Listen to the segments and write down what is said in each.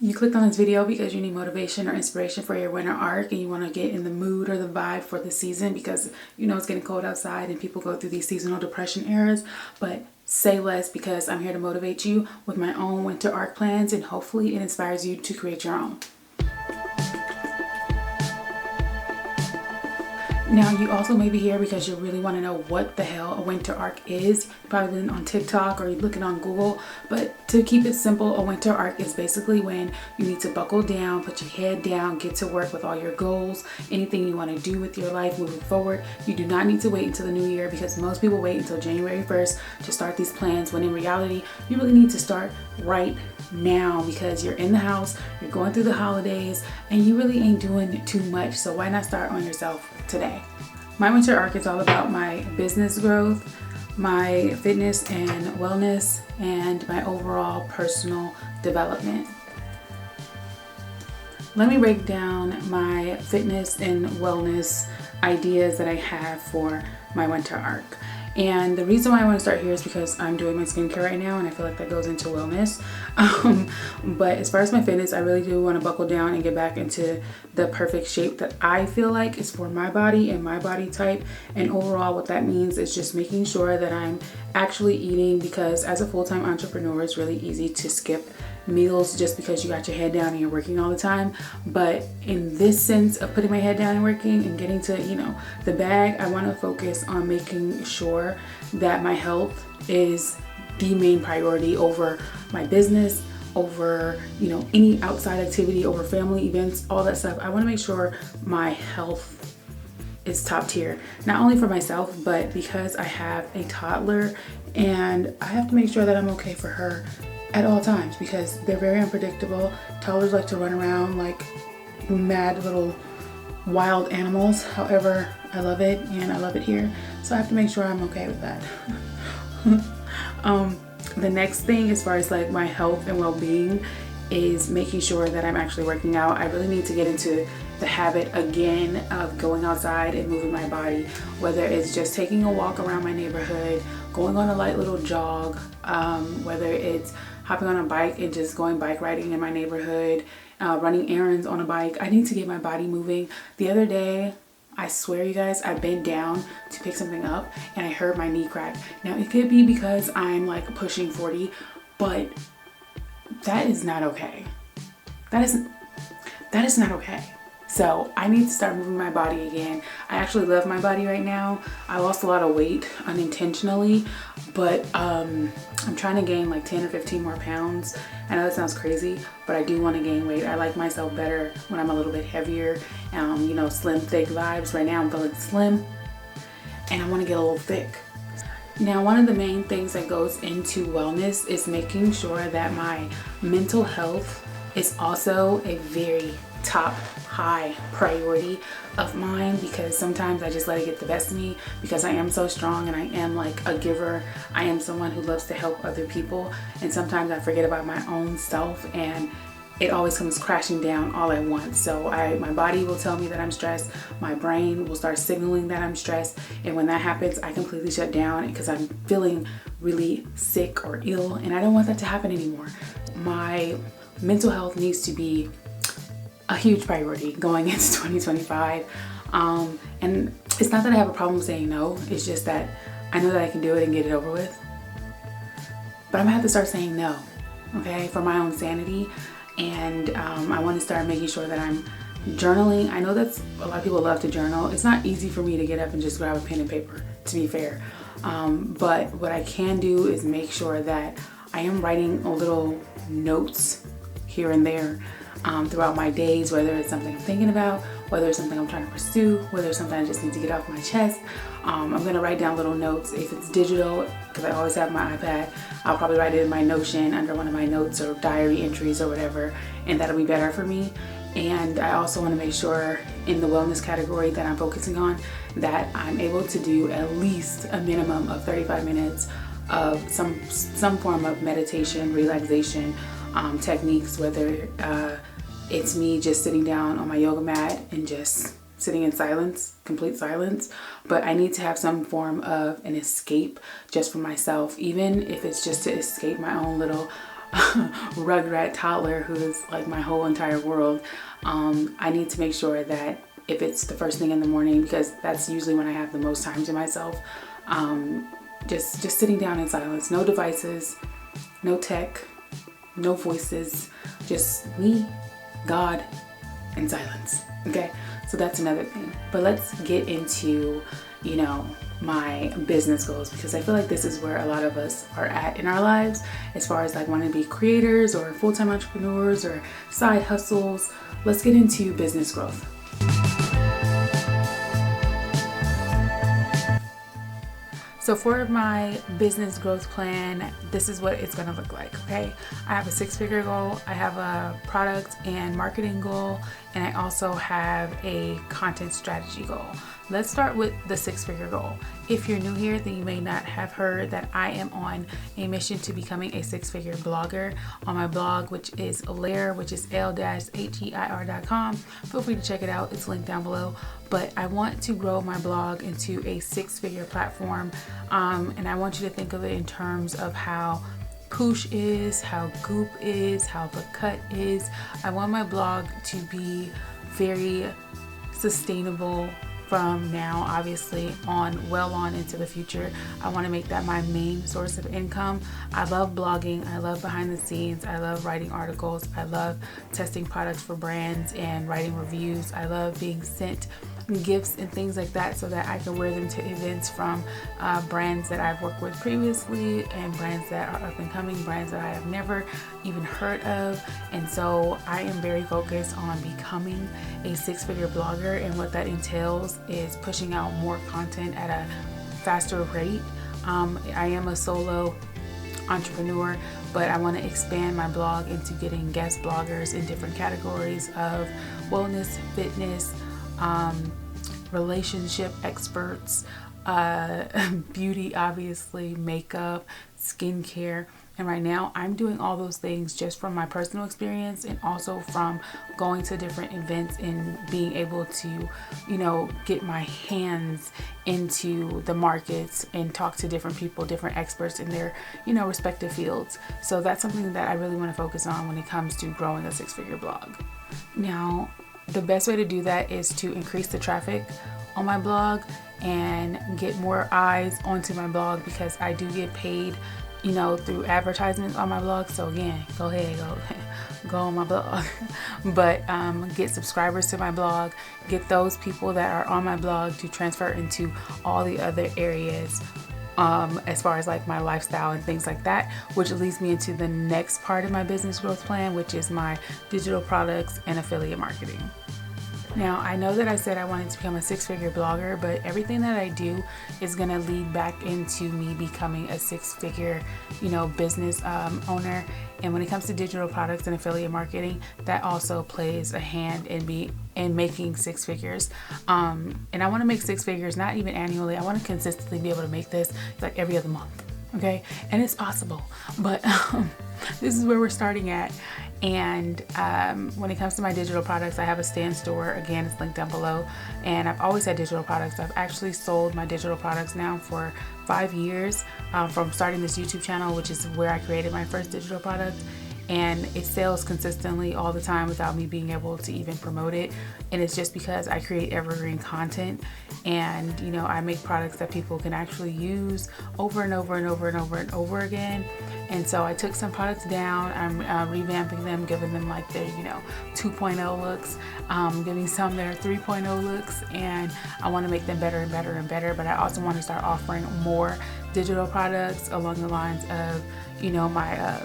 You clicked on this video because you need motivation or inspiration for your winter arc and you want to get in the mood or the vibe for the season because you know it's getting cold outside and people go through these seasonal depression eras. But say less because I'm here to motivate you with my own winter arc plans, and hopefully it inspires you to create your own. Now, you also may be here because you really want to know what the hell a winter arc is. You've probably been on TikTok or you're looking on Google. But to keep it simple, a winter arc is basically when you need to buckle down, put your head down, get to work with all your goals, anything you want to do with your life moving forward. You do not need to wait until the new year because most people wait until January 1st to start these plans, when in reality, you really need to start right now because you're in the house, you're going through the holidays, and you really ain't doing too much. So why not start on yourself today? My winter arc is all about my business growth, my fitness and wellness, and my overall personal development. Let me break down my fitness and wellness ideas that I have for my winter arc. And the reason why I want to start here is because I'm doing my skincare right now and I feel like that goes into wellness. But as far as my fitness, I really do want to buckle down and get back into the perfect shape that I feel like is for my body and my body type. And overall, what that means is just making sure that I'm actually eating, because as a full-time entrepreneur, it's really easy to skip meals just because you got your head down and you're working all the time. But in this sense of putting my head down and working and getting to, the bag, I want to focus on making sure that my health is the main priority over my business, over, any outside activity, over family events, all that stuff. I want to make sure my health is top tier, not only for myself, but because I have a toddler and I have to make sure that I'm okay for her at all times because they're very unpredictable. Toddlers like to run around like mad little wild animals. However, I love it and I love it here. So I have to make sure I'm okay with that. The next thing as far as like my health and well-being is making sure that I'm actually working out. I really need to get into the habit again of going outside and moving my body, whether it's just taking a walk around my neighborhood, going on a light little jog, whether it's hopping on a bike and just going bike riding in my neighborhood, running errands on a bike. I need to get my body moving. The other day, I swear you guys, I bent down to pick something up and I heard my knee crack. Now it could be because I'm like pushing 40, but that is not okay. That is not okay. So I need to start moving my body again. I actually love my body right now. I lost a lot of weight unintentionally, but I'm trying to gain like 10 or 15 more pounds. I know that sounds crazy, but I do want to gain weight. I like myself better when I'm a little bit heavier, slim, thick vibes. Right now I'm feeling slim and I want to get a little thick. Now, one of the main things that goes into wellness is making sure that my mental health is also a very top high priority of mine, because sometimes I just let it get the best of me because I am so strong and I am like a giver. I am someone who loves to help other people, and sometimes I forget about my own self and it always comes crashing down all at once. So my body will tell me that I'm stressed, my brain will start signaling that I'm stressed, and when that happens I completely shut down because I'm feeling really sick or ill, and I don't want that to happen anymore. My mental health needs to be a huge priority going into 2025. And it's not that I have a problem saying no, it's just that I know that I can do it and get it over with. But I'm gonna have to start saying no, okay, for my own sanity. And I want to start making sure that I'm journaling. I know that's a lot of people love to journal. It's not easy for me to get up and just grab a pen and paper, to be fair. But what I can do is make sure that I am writing little notes here and there throughout my days, whether it's something I'm thinking about, whether it's something I'm trying to pursue, whether it's something I just need to get off my chest. I'm going to write down little notes. If it's digital, because I always have my iPad, I'll probably write it in my Notion under one of my notes or diary entries or whatever, and that'll be better for me. And I also want to make sure in the wellness category that I'm focusing on that I'm able to do at least a minimum of 35 minutes of some form of meditation, relaxation techniques, whether it's me just sitting down on my yoga mat and just sitting in silence, complete silence, but I need to have some form of an escape just for myself, even if it's just to escape my own little rugrat toddler who is like my whole entire world, I need to make sure that if it's the first thing in the morning, because that's usually when I have the most time to myself, just sitting down in silence, no devices, no tech, no voices, just me, God, and silence. Okay, so that's another thing. But let's get into, my business goals, because I feel like this is where a lot of us are at in our lives as far as like wanting to be creators or full-time entrepreneurs or side hustles. Let's get into business growth. So for my business growth plan, this is what it's going to look like, okay? I have a 6-figure goal, I have a product and marketing goal, and I also have a content strategy goal. Let's start with the 6-figure goal. If you're new here, then you may not have heard that I am on a mission to becoming a 6-figure blogger on my blog, which is Lair, which is l-heir.com. Feel free to check it out. It's linked down below. But I want to grow my blog into a 6-figure platform. And I want you to think of it in terms of how Poosh is, how Goop is, how The Cut is. I want my blog to be very sustainable from now, obviously, well on into the future. I want to make that my main source of income. I love blogging. I love behind the scenes. I love writing articles. I love testing products for brands and writing reviews. I love being sent gifts and things like that so that I can wear them to events from brands that I've worked with previously and brands that are up and coming, brands that I have never even heard of. And so I am very focused on becoming a 6-figure blogger, and what that entails is pushing out more content at a faster rate. I am a solo entrepreneur, but I want to expand my blog into getting guest bloggers in different categories of wellness, fitness, relationship experts, beauty, obviously, makeup, skincare. And right now I'm doing all those things just from my personal experience and also from going to different events and being able to, get my hands into the markets and talk to different people, different experts in their, respective fields. So that's something that I really want to focus on when it comes to growing a 6-figure blog. Now, the best way to do that is to increase the traffic on my blog and get more eyes onto my blog, because I do get paid, through advertisements on my blog. So again, go ahead, go on my blog, but get subscribers to my blog, get those people that are on my blog to transfer into all the other areas as far as like my lifestyle and things like that, which leads me into the next part of my business growth plan, which is my digital products and affiliate marketing. Now, I know that I said I wanted to become a 6-figure blogger, but everything that I do is going to lead back into me becoming a 6-figure, business owner. And when it comes to digital products and affiliate marketing, that also plays a hand in making 6 figures. And I want to make 6 figures, not even annually. I want to consistently be able to make this like every other month. Okay. And it's possible, but this is where we're starting at. And when it comes to my digital products, I have a Stan store. Again, it's linked down below. And I've always had digital products. I've actually sold my digital products now for 5 years from starting this YouTube channel, which is where I created my first digital product. And it sells consistently all the time without me being able to even promote it. And it's just because I create evergreen content, and I make products that people can actually use over and over and over and over and over again. And so I took some products down. I'm revamping them, giving them like their 2.0 looks, giving some their 3.0 looks, and I want to make them better and better and better. But I also want to start offering more digital products along the lines of my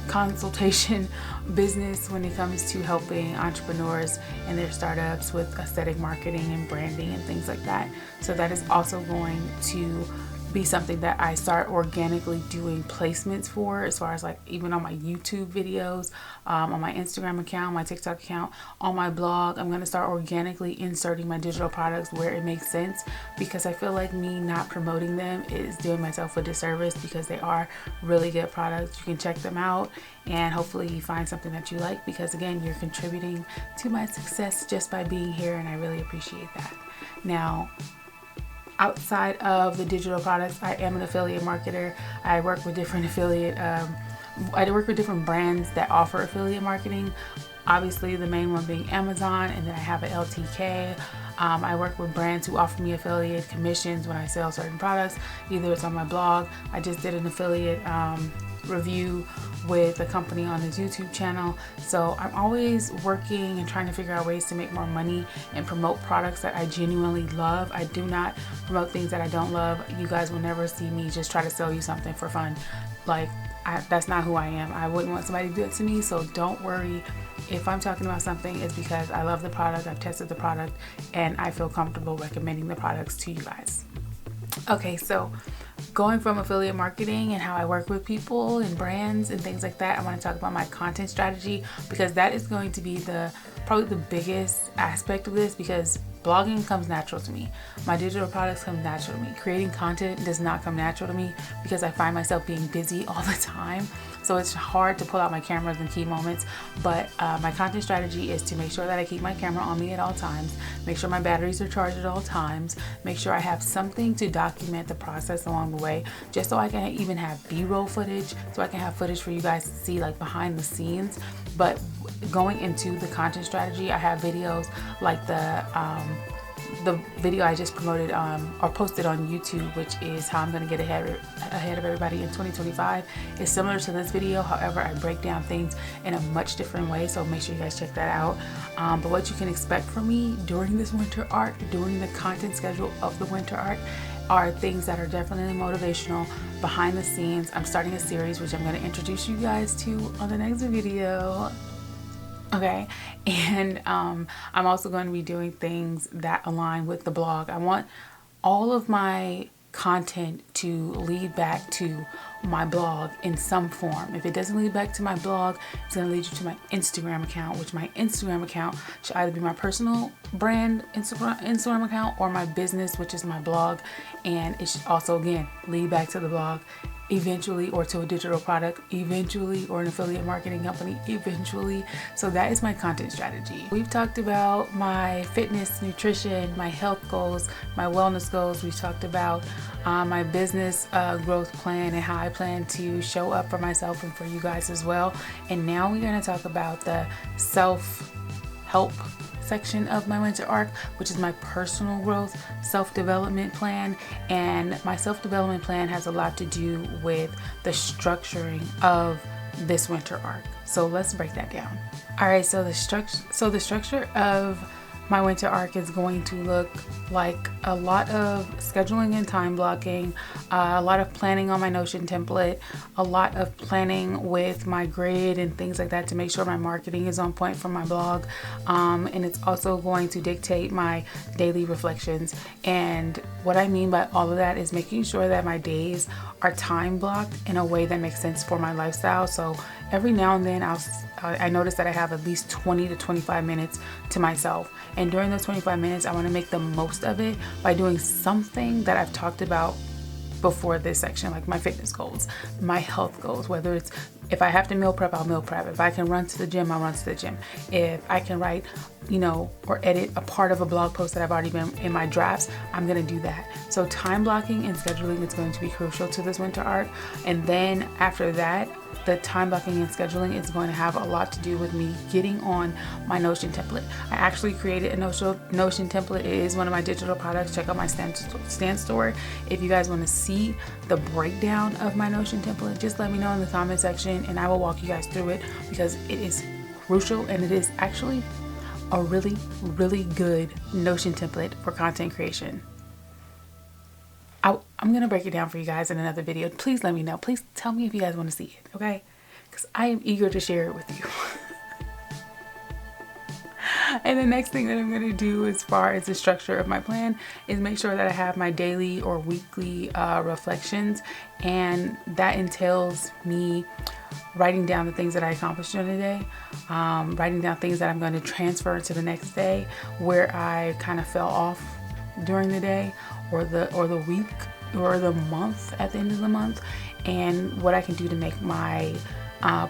consultation business when it comes to helping entrepreneurs and their startups with aesthetic marketing and branding and things like that. So that is also going to be something that I start organically doing placements for, as far as like even on my YouTube videos, on my Instagram account, my TikTok account, on my blog. I'm going to start organically inserting my digital products where it makes sense, because I feel like me not promoting them is doing myself a disservice, because they are really good products. You can check them out and hopefully you find something that you like, because again, you're contributing to my success just by being here, and I really appreciate that. Now, outside of the digital products, I am an affiliate marketer. I work with different affiliate I work with different brands that offer affiliate marketing. Obviously the main one being Amazon, and then I have an LTK. I work with brands who offer me affiliate commissions when I sell certain products. Either it's on my blog. I just did an affiliate review with a company on his YouTube channel. So I'm always working and trying to figure out ways to make more money and promote products that I genuinely love. I do not promote things that I don't love. You guys will never see me just try to sell you something for fun. Like, that's not who I am. I wouldn't want somebody to do it to me, so don't worry. If I'm talking about something, it's because I love the product, I've tested the product, and I feel comfortable recommending the products to you guys. Okay, so going from affiliate marketing and how I work with people and brands and things like that, I want to talk about my content strategy, because that is going to be probably the biggest aspect of this, because blogging comes natural to me. My digital products come natural to me. Creating content does not come natural to me because I find myself being busy all the time. So it's hard to pull out my cameras in key moments. But my content strategy is to make sure that I keep my camera on me at all times, make sure my batteries are charged at all times, make sure I have something to document the process along the way, just so I can even have B-roll footage, so I can have footage for you guys to see, like behind the scenes. But going into the content strategy, I have videos like the video I just promoted or posted on YouTube, which is how I'm going to get ahead of everybody in 2025. It's similar to this video, however I break down things in a much different way, so make sure you guys check that out. But what you can expect from me during this winter arc, during the content schedule of the winter arc, are things that are definitely motivational, behind the scenes. I'm starting a series which I'm going to introduce you guys to on the next video. Okay, and I'm also going to be doing things that align with the blog. I want all of my content to lead back to my blog in some form. If it doesn't lead back to my blog, it's going to lead you to my Instagram account, which my Instagram account should either be my personal brand Instagram account or my business, which is my blog. And it should also, again, lead back to the blog eventually, or to a digital product eventually, or an affiliate marketing company eventually. So that is my content strategy. We've talked about my fitness, nutrition, my health goals, my wellness goals. We've talked about my business growth plan and how I plan to show up for myself and for you guys as well. And now we're going to talk about the self-help section of my winter arc, which is my personal growth self-development plan. And my self-development plan has a lot to do with the structuring of this winter arc. So let's break that down. All right, so the structure of my winter arc is going to look like a lot of scheduling and time blocking, a lot of planning on my Notion template, a lot of planning with my grid and things like that to make sure my marketing is on point for my blog. And it's also going to dictate my daily reflections. And what I mean by all of that is making sure that my days are time blocked in a way that makes sense for my lifestyle. So every now and then I notice that I have at least 20 to 25 minutes to myself. And during those 25 minutes, I want to make the most of it by doing something that I've talked about before this section, like my fitness goals, my health goals, whether it's, if I have to meal prep, I'll meal prep. If I can run to the gym, I'll run to the gym. If I can write, or edit a part of a blog post that I've already been in my drafts, I'm going to do that. So time blocking and scheduling is going to be crucial to this winter arc. And then after that, the time blocking and scheduling is going to have a lot to do with me getting on my Notion template. I actually created a Notion template. It is one of my digital products. Check out my stand store. If you guys want to see the breakdown of my Notion template, just let me know in the comment section and I will walk you guys through it, because it is crucial and it is actually a really, really good Notion template for content creation. I'm going to break it down for you guys in another video. Please let me know. Please tell me if you guys want to see it, okay? Because I am eager to share it with you. And the next thing that I'm going to do as far as the structure of my plan is make sure that I have my daily or weekly reflections. And that entails me writing down the things that I accomplished during the day, writing down things that I'm going to transfer to the next day where I kind of fell off during the day or the week or the month at the end of the month, and what I can do to make my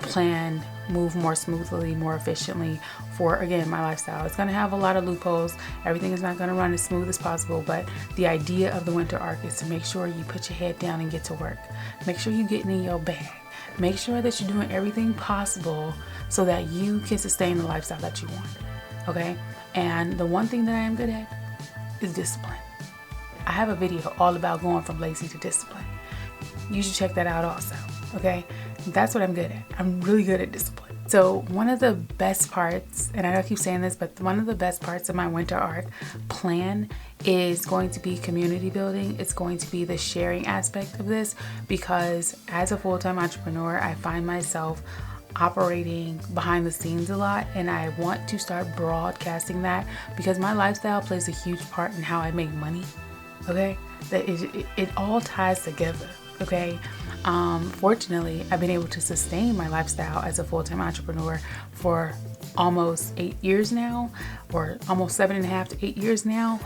plan move more smoothly, more efficiently for, again, my lifestyle. It's going to have a lot of loopholes. Everything is not going to run as smooth as possible, but the idea of the winter arc is to make sure you put your head down and get to work. Make sure you're getting in your bag. Make sure that you're doing everything possible so that you can sustain the lifestyle that you want. Okay? And the one thing that I am good at is discipline. I have a video all about going from lazy to discipline. You should check that out also. Okay? That's what I'm good at. I'm really good at discipline. So one of the best parts, and I know I keep saying this, but one of the best parts of my winter arc plan is going to be community building. It's going to be the sharing aspect of this, because as a full-time entrepreneur, I find myself operating behind the scenes a lot, and I want to start broadcasting that because my lifestyle plays a huge part in how I make money. Okay? That it all ties together. Okay? Fortunately, I've been able to sustain my lifestyle as a full-time entrepreneur for almost 8 years now, or almost 7.5 to 8 years now.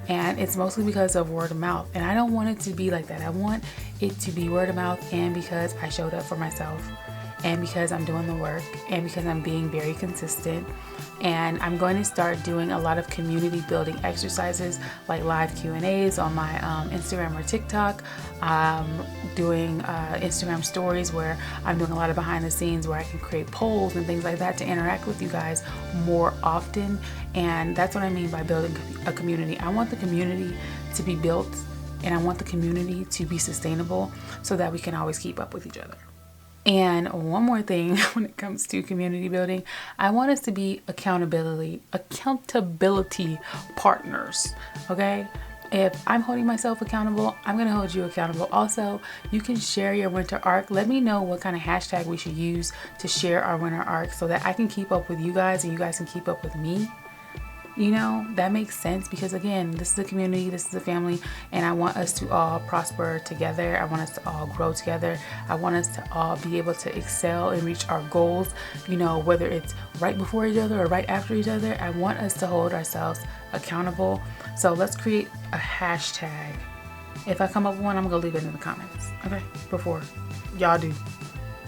And it's mostly because of word of mouth. And I don't want it to be like that. I want it to be word of mouth, and because I showed up for myself, and because I'm doing the work, and because I'm being very consistent. And I'm going to start doing a lot of community building exercises, like live Q&As on my Instagram or TikTok, doing Instagram stories where I'm doing a lot of behind the scenes where I can create polls and things like that to interact with you guys more often. And that's what I mean by building a community. I want the community to be built, and I want the community to be sustainable so that we can always keep up with each other. And one more thing when it comes to community building, I want us to be accountability partners. Okay? If I'm holding myself accountable, I'm going to hold you accountable. Also, you can share your winter arc. Let me know what kind of hashtag we should use to share our winter arc so that I can keep up with you guys and you guys can keep up with me. You know, that makes sense, because again, this is a community, this is a family, and I want us to all prosper together. I want us to all grow together. I want us to all be able to excel and reach our goals, you know, whether it's right before each other or right after each other. I want us to hold ourselves accountable. So let's create a hashtag. If I come up with one, I'm gonna leave it in the comments, okay, before y'all do.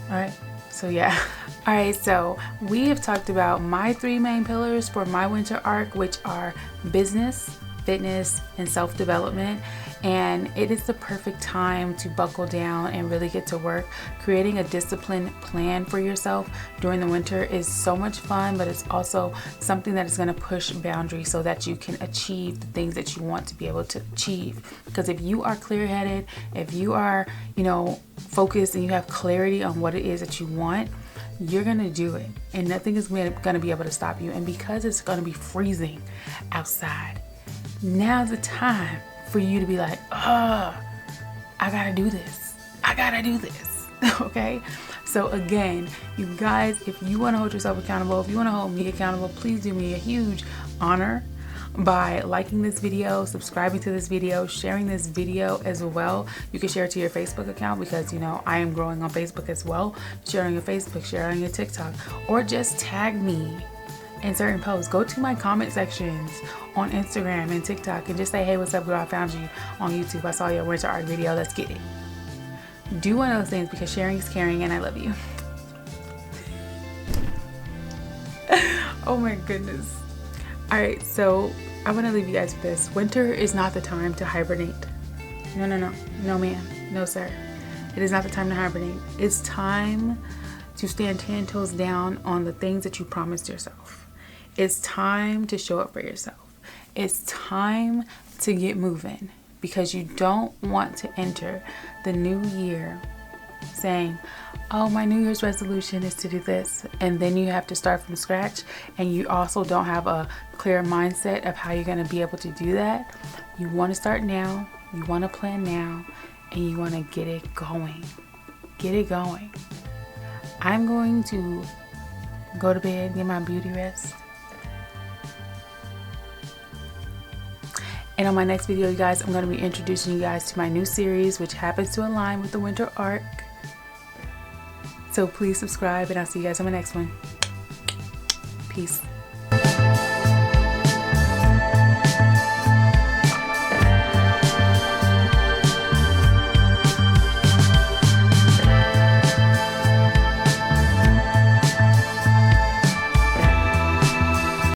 All right, so yeah. All right, so we have talked about my 3 main pillars for my winter arc, which are business, fitness, and self-development. And it is the perfect time to buckle down and really get to work. Creating a disciplined plan for yourself during the winter is so much fun, but it's also something that is going to push boundaries so that you can achieve the things that you want to be able to achieve. Because if you are clear-headed, if you are, you know, focused, and you have clarity on what it is that you want, you're going to do it, and nothing is going to be able to stop you. And because it's going to be freezing outside, now's the time for you to be like, oh, I got to do this. I got to do this. Okay? So again, you guys, if you want to hold yourself accountable, if you want to hold me accountable, please do me a huge honor by liking this video, subscribing to this video, sharing this video as well. You can share it to your Facebook account, because you know I am growing on Facebook as well. Share on your Facebook, share on your TikTok, or just tag me in certain posts. Go to my comment sections on Instagram and TikTok and just say, hey, what's up, girl? I found you on YouTube. I saw your winter art video. Let's get it. Do one of those things, because sharing is caring, and I love you. Oh my goodness. All right, so I want to leave you guys with this. Winter is not the time to hibernate. No, ma'am, no, sir. It is not the time to hibernate. It's time to stand 10 toes down on the things that you promised yourself. It's time to show up for yourself. It's time to get moving, because you don't want to enter the new year saying, oh, my New Year's resolution is to do this, and then you have to start from scratch, and you also don't have a clear mindset of how you're going to be able to do that. You want to start now, you want to plan now, and you want to get it going. Get it going. I'm going to go to bed, get my beauty rest. And on my next video, you guys, I'm going to be introducing you guys to my new series, which happens to align with the winter arc. So please subscribe, and I'll see you guys on my next one. Peace.